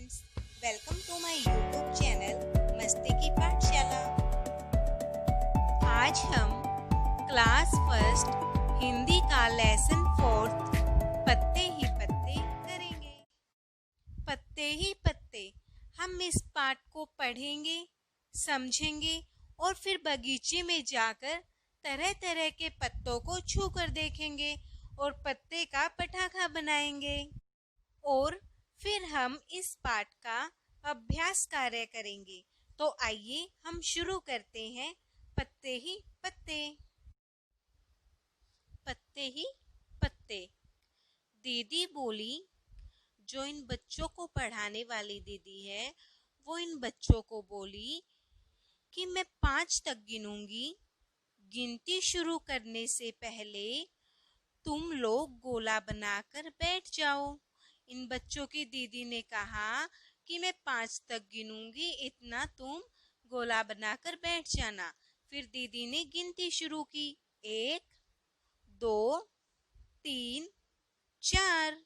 Friends, welcome to my YouTube channel मस्ती की पाठशाला। आज हम क्लास फर्स्ट हिंदी का लेसन फोर्थ पत्ते ही पत्ते करेंगे। पत्ते ही पत्ते, हम इस पाठ को पढ़ेंगे, समझेंगे और फिर बगीचे में जाकर तरह तरह के पत्तों को छू कर देखेंगे और पत्ते का पटाखा बनाएंगे। और फिर हम इस पाठ का अभ्यास कार्य करेंगे। तो आइए हम शुरू करते हैं। पत्ते ही पत्ते, पत्ते ही पत्ते। दीदी बोली, जो इन बच्चों को पढ़ाने वाली दीदी है, वो इन बच्चों को बोली कि मैं 5 तक गिनूंगी। गिनती शुरू करने से पहले तुम लोग गोला बनाकर बैठ जाओ। इन बच्चों की दीदी ने कहा कि मैं 5 तक गिनूंगी, इतना तुम गोला बनाकर बैठ जाना। फिर दीदी ने गिनती शुरू की, 1 2 3 4।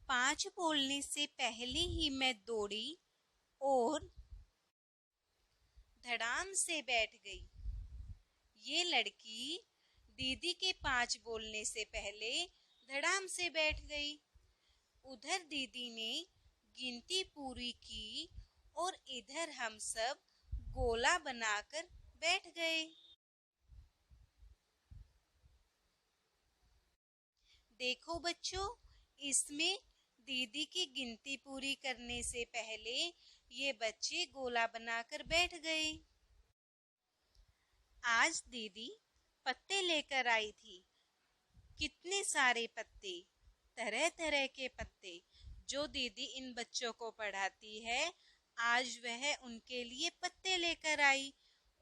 5 बोलने से पहले ही मैं दौड़ी और धड़ाम से बैठ गई। ये लड़की दीदी के 5 बोलने से पहले धड़ाम से बैठ गई। उधर दीदी ने गिनती पूरी की और इधर हम सब गोला बनाकर बैठ गए। देखो बच्चों, इसमें दीदी की गिनती पूरी करने से पहले ये बच्चे गोला बनाकर बैठ गए। आज दीदी पत्ते लेकर आई थी। कितने सारे पत्ते, तरह तरह के पत्ते। जो दीदी इन बच्चों को पढ़ाती है, आज वह उनके लिए पत्ते लेकर आई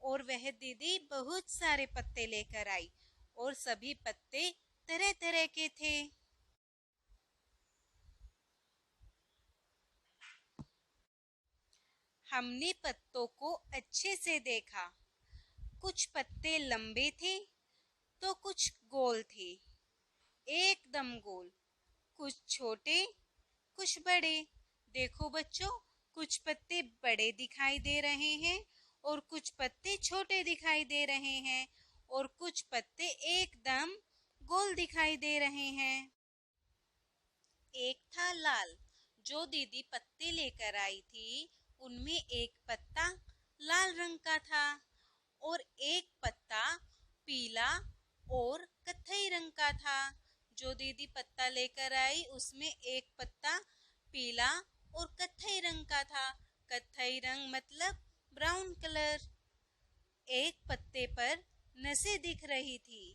और वह दीदी बहुत सारे पत्ते लेकर आई और सभी पत्ते तरह तरह के थे। हमने पत्तों को अच्छे से देखा। कुछ पत्ते लंबे थे तो कुछ गोल थे, एकदम गोल। कुछ छोटे, कुछ बड़े। देखो बच्चों, कुछ पत्ते बड़े दिखाई दे रहे हैं और कुछ पत्ते छोटे दिखाई दे रहे हैं और कुछ पत्ते एकदम गोल दिखाई दे रहे हैं। एक था लाल। जो दीदी पत्ते लेकर आई थी, उनमें एक पत्ता लाल रंग का था और एक पत्ता पीला और कत्थई रंग का था। जो दीदी पत्ता लेकर आई, उसमें एक पत्ता पीला और कत्थई रंग का था। कत्थई रंग मतलब ब्राउन कलर। एक पत्ते पर नसें दिख रही थी।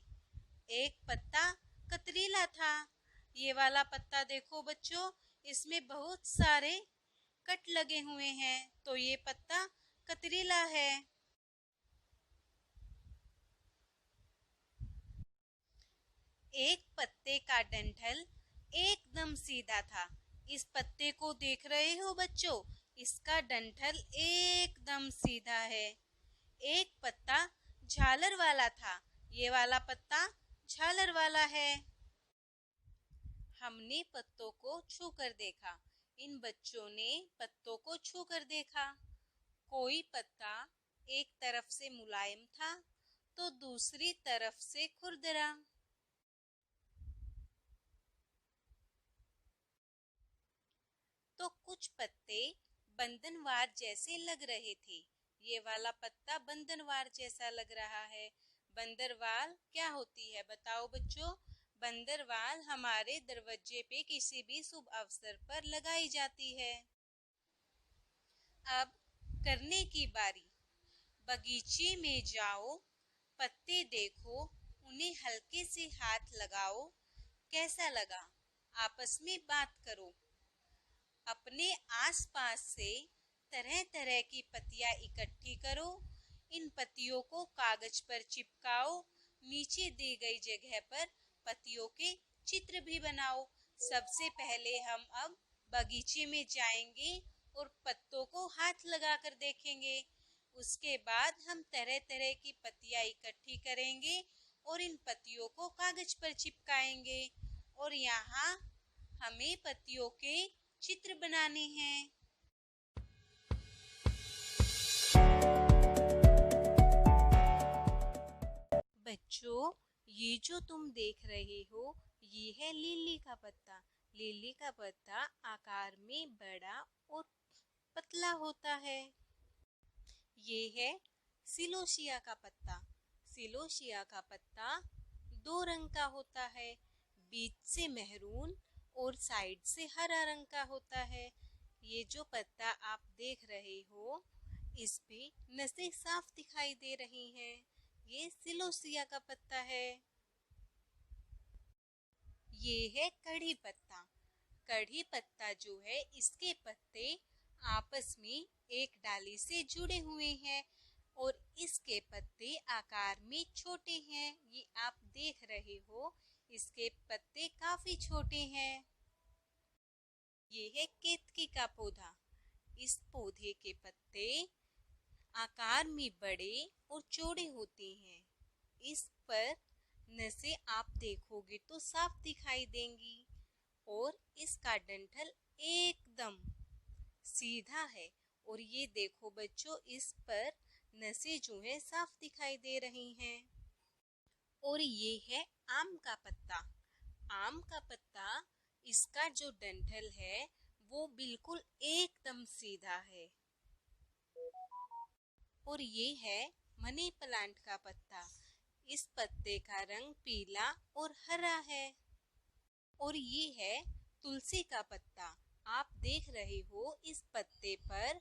एक पत्ता कतरीला था। ये वाला पत्ता देखो बच्चों, इसमें बहुत सारे कट लगे हुए हैं, तो ये पत्ता कतरीला है। एक पत्ते का डंठल एकदम सीधा था। इस पत्ते को देख रहे हो बच्चों, इसका डंठल एकदम सीधा है। एक पत्ता झालर वाला था। ये वाला पत्ता झालर वाला है। हमने पत्तों को छू कर देखा। इन बच्चों ने पत्तों को छू कर देखा। कोई पत्ता एक तरफ से मुलायम था तो दूसरी तरफ से खुरदरा। तो कुछ पत्ते बंधनवार जैसे लग रहे थे। ये वाला पत्ता बंधनवार जैसा लग रहा है। बंदरवाल क्या होती है बताओ बच्चों? बंदरवाल हमारे दरवाजे पे किसी भी शुभ अवसर पर लगाई जाती है। अब करने की बारी। बगीचे में जाओ, पत्ते देखो, उन्हें हल्के से हाथ लगाओ। कैसा लगा? आपस में बात करो। अपने आसपास से तरह तरह की पत्तियां इकट्ठी करो। इन पत्तियों को कागज पर चिपकाओ। नीचे दी गई जगह पर पत्तियों के चित्र भी बनाओ। सबसे पहले हम अब बगीचे में जाएंगे और पत्तों को हाथ लगाकर देखेंगे। उसके बाद हम तरह तरह की पत्तियां इकट्ठी करेंगे और इन पत्तियों को कागज पर चिपकाएंगे और यहाँ हमें पत्तियों के चित्र बनाने हैं। बच्चों, ये जो तुम देख रहे हो ये है लिली का पत्ता। लिली का पत्ता आकार में बड़ा और पतला होता है। ये है सिलोसिया का पत्ता। सिलोसिया का पत्ता 2 रंग का होता है, बीच से मेहरून और साइड से हरा रंग का होता है। ये जो पत्ता आप देख रहे हो इस पे नसें साफ दिखाई दे रही हैं। ये सिलोसिया का पत्ता है। ये है कढ़ी पत्ता। कढ़ी पत्ता जो है इसके पत्ते आपस में एक डाली से जुड़े हुए हैं और इसके पत्ते आकार में छोटे हैं। ये आप देख रहे हो इसके पत्ते काफी छोटे हैं। ये है केतकी का पौधा। इस पौधे के पत्ते आकार में बड़े और चौड़े होते हैं। इस पर नसें आप देखोगे तो साफ दिखाई देंगी और इसका डंठल एकदम सीधा है। और ये देखो बच्चों, इस पर नसें जो है साफ दिखाई दे रही हैं। और ये है आम का पत्ता। आम का पत्ता, इसका जो डंठल है वो बिल्कुल एकदम सीधा है। और ये है मनी प्लांट का पत्ता। इस पत्ते का रंग पीला और हरा है। और ये है तुलसी का पत्ता। आप देख रहे हो इस पत्ते पर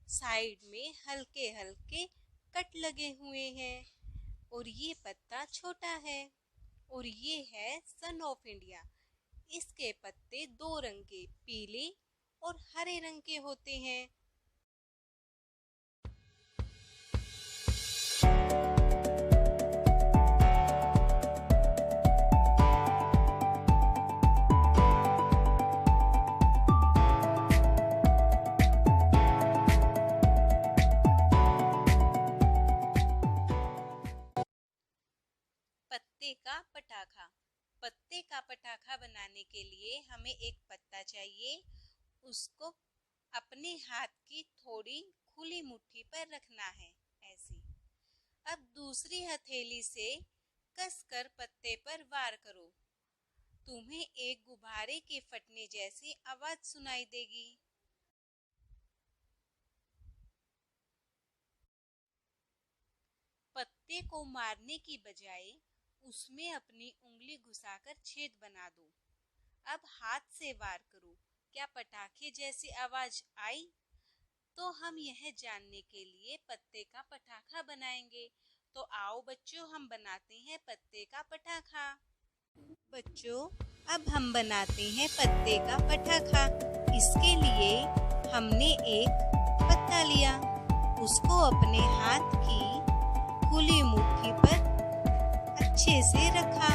साइड में हल्के हल्के कट लगे हुए हैं और ये पत्ता छोटा है। और ये है सन ऑफ इंडिया। इसके पत्ते 2 रंग के, पीले और हरे रंग के होते हैं। पत्ते का पटाखा। पत्ते का पटाखा बनाने के लिए हमें एक पत्ता चाहिए। उसको अपने हाथ की थोड़ी खुली मुट्ठी पर रखना है, ऐसे। अब दूसरी हथेली से कसकर पत्ते पर वार करो। तुम्हें एक गुब्बारे के फटने जैसी आवाज सुनाई देगी। पत्ते को मारने की बजाय उसमें अपनी उंगली घुसाकर छेद बना दो। अब हाथ से वार करो। क्या पटाखे जैसी आवाज आई? तो हम यह जानने के लिए पत्ते का पटाखा बनाएंगे। तो आओ बच्चों, हम बनाते हैं पत्ते का पटाखा। बच्चों, अब हम बनाते हैं पत्ते का पटाखा। इसके लिए हमने एक पत्ता लिया, उसको अपने हाथ की खुली मुट्ठी पर अच्छे से रखा।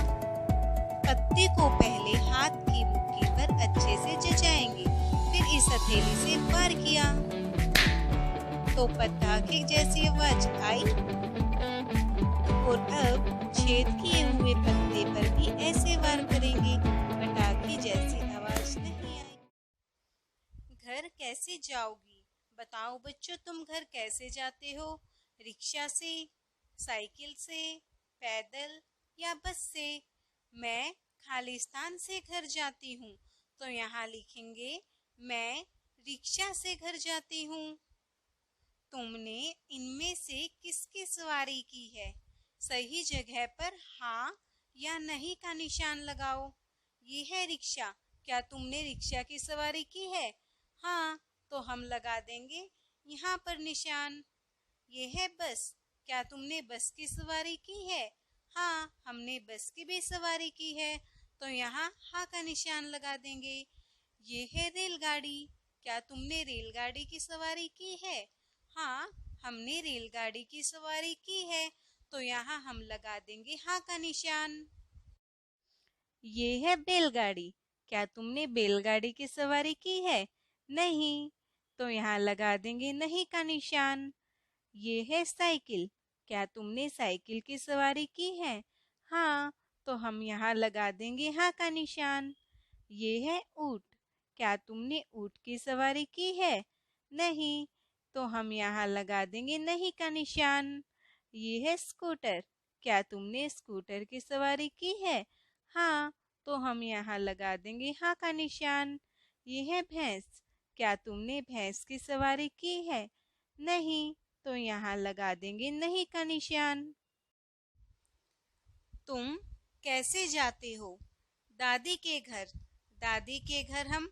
पत्ते को पहले हाथ की मुट्ठी पर अच्छे से जचाएंगे, फिर इस हथेली से वार किया तो पटाखे जैसी आवाज आई। और अब छेद किए हुए पत्ते पर भी ऐसे वार करेंगे, पटाखे जैसी आवाज नहीं आई। घर कैसे जाओगी? बताओ बच्चों, तुम घर कैसे जाते हो? रिक्शा से, साइकिल से, पैदल या बस से? मैं खालिस्तान से घर जाती हूँ। तो यहाँ लिखेंगे मैं रिक्शा से घर जाती हूँ। तुमने इनमें से किसकी सवारी की है? सही जगह पर हाँ या नहीं का निशान लगाओ। ये है रिक्शा। क्या तुमने रिक्शा की सवारी की है? हाँ, तो हम लगा देंगे यहाँ पर निशान। ये है बस। क्या तुमने बस की सवारी की है? हाँ, हमने बस की भी सवारी की है, तो यहाँ हाँ का निशान लगा देंगे। ये है रेलगाड़ी। क्या तुमने रेलगाड़ी की सवारी की है? हाँ, हमने रेलगाड़ी की सवारी की है, तो यहाँ हम लगा देंगे हाँ का निशान। ये है बैलगाड़ी। क्या तुमने बैलगाड़ी की सवारी की है? नहीं, तो यहाँ लगा देंगे नहीं का निशान। ये है साइकिल। क्या तुमने साइकिल की सवारी की है? हाँ, तो हम यहाँ लगा देंगे हाँ का निशान। ये है ऊँट। क्या तुमने ऊँट की सवारी की है? नहीं, तो हम यहाँ लगा देंगे नहीं का निशान। ये है स्कूटर। क्या तुमने स्कूटर की सवारी की है? हाँ, तो हम यहाँ लगा देंगे हाँ का निशान। ये है भैंस। क्या तुमने भैंस की सवारी की है? नहीं, तो यहाँ लगा देंगे नहीं का निशान। तुम कैसे जाते हो? दादी के घर। दादी के घर हम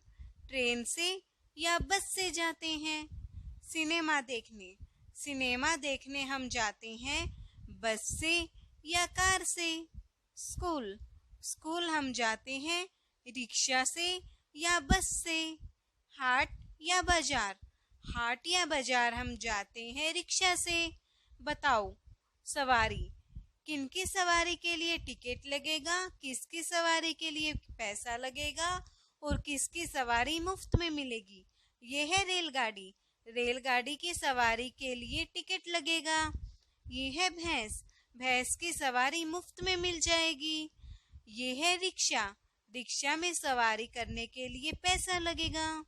ट्रेन से या बस से जाते हैं। सिनेमा देखने। सिनेमा देखने हम जाते हैं बस से या कार से। स्कूल। स्कूल हम जाते हैं रिक्शा से या बस से। हाट या बाजार। हाट या बाजार हम जाते हैं रिक्शा से। बताओ, सवारी। किनकी सवारी के लिए टिकट लगेगा, किसकी सवारी के लिए पैसा लगेगा और किसकी सवारी मुफ्त में मिलेगी? ये है रेलगाड़ी। रेलगाड़ी की सवारी के लिए टिकट लगेगा। ये है भैंस। भैंस की सवारी मुफ्त में मिल जाएगी। ये है रिक्शा। रिक्शा में सवारी करने के लिए पैसा लगेगा।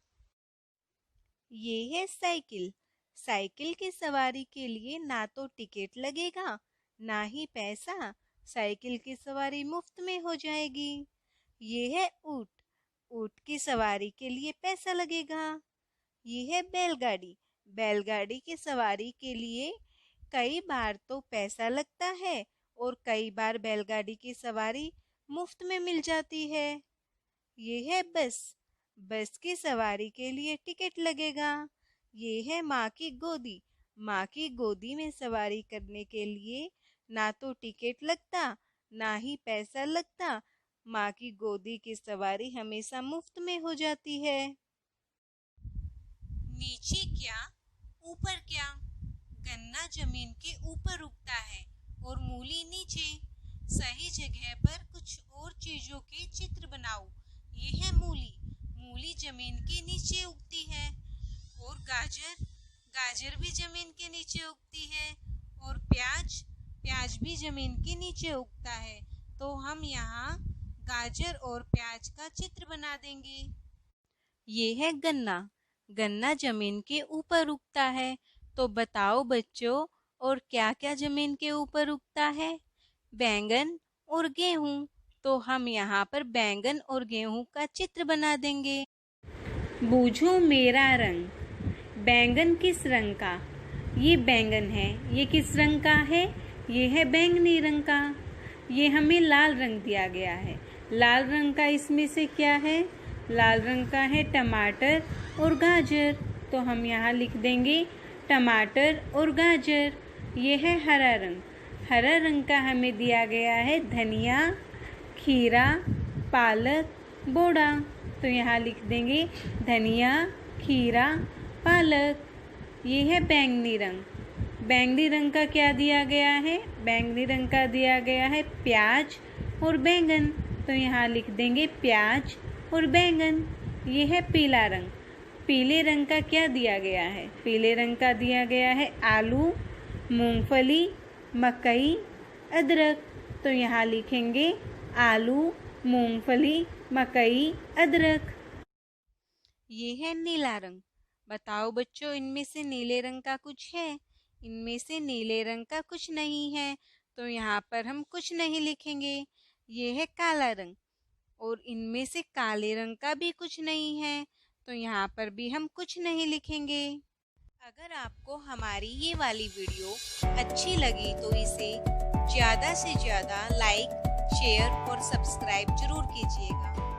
ये है साइकिल। साइकिल की सवारी के लिए ना तो टिकट लगेगा ना ही पैसा। साइकिल की सवारी मुफ्त में हो जाएगी। ये है ऊँट। ऊँट की सवारी के लिए पैसा लगेगा। ये है बैलगाड़ी। बैलगाड़ी की सवारी के लिए कई बार तो पैसा लगता है और कई बार बैलगाड़ी की सवारी मुफ्त में मिल जाती है। ये है बस। बस की सवारी के लिए टिकट लगेगा। ये है माँ की गोदी। माँ की गोदी में सवारी करने के लिए ना तो टिकट लगता ना ही पैसा लगता। माँ की गोदी की सवारी हमेशा मुफ्त में हो जाती है। नीचे क्या ऊपर क्या? गन्ना जमीन के ऊपर उगता है और मूली नीचे। सही जगह पर कुछ और चीजों के चित्र बनाओ। ये है मूली। मूली जमीन के नीचे उगती है। और गाजर। गाजर भी जमीन के नीचे उगती है। और प्याज। प्याज भी जमीन के नीचे उगता है। तो हम यहाँ गाजर और प्याज का चित्र बना देंगे। ये है गन्ना। गन्ना जमीन के ऊपर उगता है। तो बताओ बच्चों, और क्या क्या जमीन के ऊपर उगता है? बैंगन और गेहूं। तो हम यहाँ पर बैंगन और गेहूं का चित्र बना देंगे। बूझो मेरा रंग। बैंगन किस रंग का? ये बैंगन है। ये किस रंग का है? ये है बैंगनी रंग का। ये हमें लाल रंग दिया गया है। लाल रंग का इसमें से क्या है? लाल रंग का है टमाटर और गाजर। तो हम यहाँ लिख देंगे टमाटर और गाजर। ये है हरा रंग। हरा रंग का हमें दिया गया है धनिया, खीरा, पालक, बोड़ा। तो यहाँ लिख देंगे धनिया, खीरा, पालक। ये है बैंगनी रंग। बैंगनी रंग का क्या दिया गया है? बैंगनी रंग का दिया गया है प्याज और बैंगन। तो यहाँ लिख देंगे प्याज और बैंगन। ये है पीला रंग। पीले रंग का क्या दिया गया है? पीले रंग का दिया गया है आलू, मूंगफली, मकई, अदरक। तो यहाँ लिखेंगे आलू, मूंगफली, मकई, अदरक। ये है नीला रंग। बताओ बच्चों, इनमें से नीले रंग का कुछ है? इनमें से नीले रंग का कुछ नहीं है। तो यहाँ पर हम कुछ नहीं लिखेंगे। ये है काला रंग। और इनमें से काले रंग का भी कुछ नहीं है। तो यहाँ पर भी हम कुछ नहीं लिखेंगे। अगर आपको हमारी ये वाली वीडियो अच्छी लगी तो इसे ज़्यादा से ज़्यादा लाइक, शेयर और सब्सक्राइब जरूर कीजिएगा।